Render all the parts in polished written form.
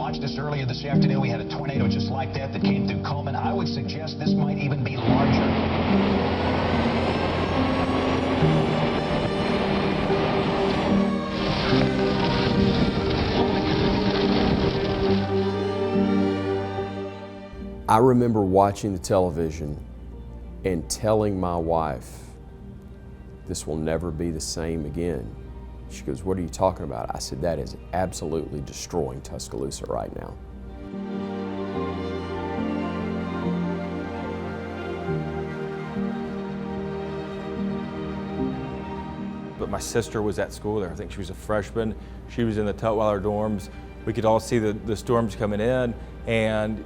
watched this earlier this afternoon. We had a tornado just like that came through Coleman. I would suggest this might even be larger. I remember watching the television and telling my wife, this will never be the same again. She goes, what are you talking about? I said, that is absolutely destroying Tuscaloosa right now. But my sister was at school there. I think she was a freshman. She was in the Tutwiler dorms. We could all see the storms coming in, and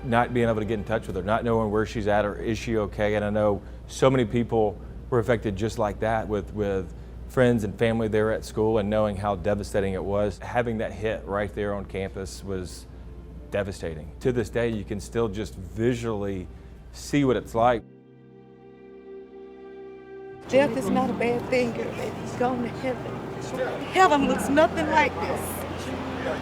not being able to get in touch with her, not knowing where she's at or is she okay. And I know so many people were affected just like that with friends and family there at school, and knowing how devastating it was. Having that hit right there on campus was devastating. To this day, you can still just visually see what it's like. Death is not a bad thing, girl, baby. He's going to heaven. Heaven looks nothing like this.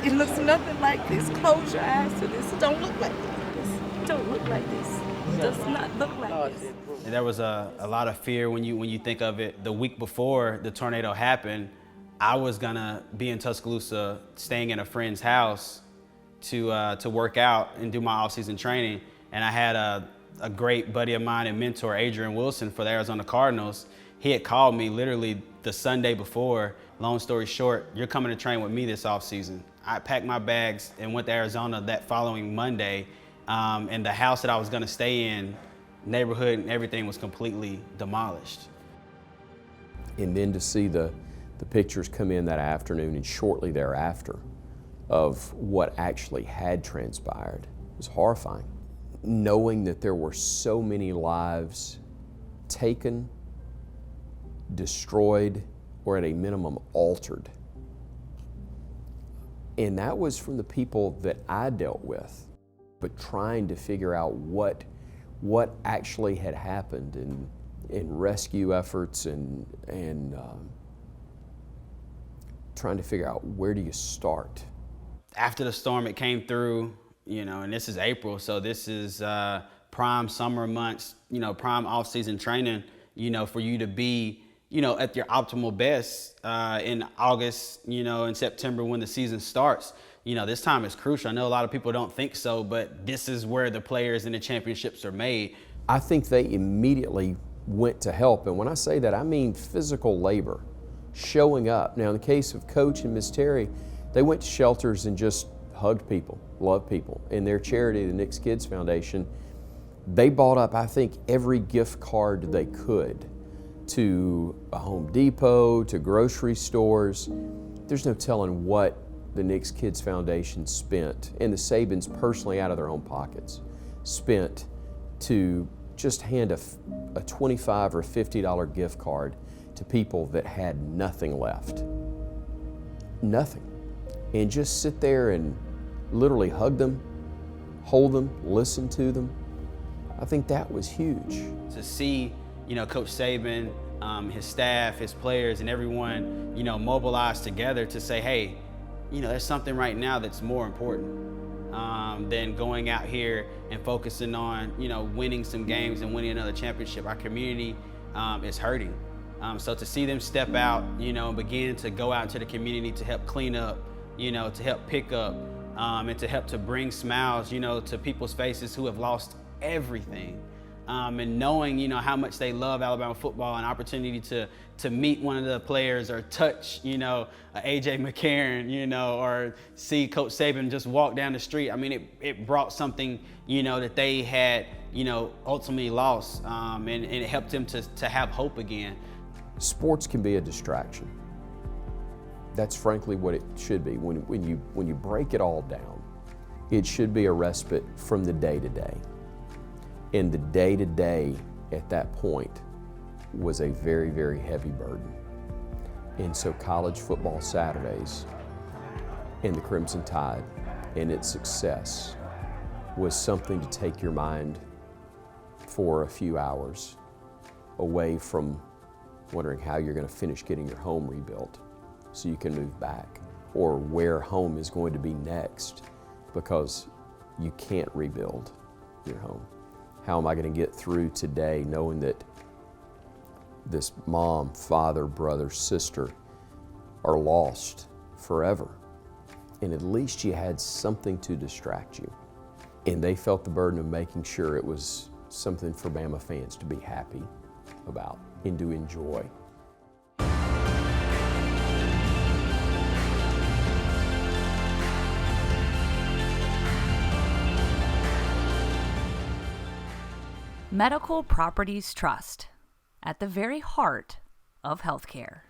It looks nothing like this. Close your eyes to this. It don't look like this. Don't look like this. It does not look like this. There was a lot of fear when you think of it. The week before the tornado happened, I was gonna be in Tuscaloosa, staying in a friend's house to work out and do my off-season training. And I had a great buddy of mine and mentor, Adrian Wilson, for the Arizona Cardinals. He had called me literally the Sunday before. Long story short, you're coming to train with me this off-season. I packed my bags and went to Arizona that following Monday. And the house that I was gonna stay in, neighborhood and everything was completely demolished. And then to see the pictures come in that afternoon and shortly thereafter of what actually had transpired was horrifying. Knowing that there were so many lives taken, destroyed, or at a minimum altered. And that was from the people that I dealt with. But trying to figure out what actually had happened in rescue efforts and trying to figure out where do you start. After the storm, it came through, and this is April, so this is prime summer months, prime off-season training, for you to be, at your optimal best in August, in September when the season starts. This time is crucial. I know a lot of people don't think so, but this is where the players and the championships are made. I think they immediately went to help, and when I say that, I mean physical labor, showing up. Now, in the case of Coach and Miss Terry, they went to shelters and just hugged people, loved people. In their charity, the Nick's Kids Foundation, they bought up, I think, every gift card they could to a Home Depot, to grocery stores. There's no telling what the Nick's Kids Foundation spent, and the Sabans personally out of their own pockets, spent to just hand a $25 or $50 gift card to people that had nothing left. Nothing. And just sit there and literally hug them, hold them, listen to them. I think that was huge. To see, Coach Saban, his staff, his players, and everyone, mobilize together to say, hey, there's something right now that's more important than going out here and focusing on, winning some games and winning another championship. Our community is hurting. So to see them step out, and begin to go out into the community to help clean up, to help pick up, and to help to bring smiles, to people's faces who have lost everything. And knowing, how much they love Alabama football, and opportunity to meet one of the players or touch, a AJ McCarron, or see Coach Saban just walk down the street. I mean, it brought something, that they had, ultimately lost, and it helped them to have hope again. Sports can be a distraction. That's frankly what it should be. When you break it all down, it should be a respite from the day-to-day. And the day-to-day at that point was a very, very heavy burden. And so college football Saturdays and the Crimson Tide and its success was something to take your mind for a few hours away from wondering how you're going to finish getting your home rebuilt so you can move back, or where home is going to be next. because you can't rebuild your home. How am I going to get through today knowing that this mom, father, brother, sister are lost forever? And at least you had something to distract you. And they felt the burden of making sure it was something for Bama fans to be happy about and to enjoy. Medical Properties Trust, at the very heart of healthcare.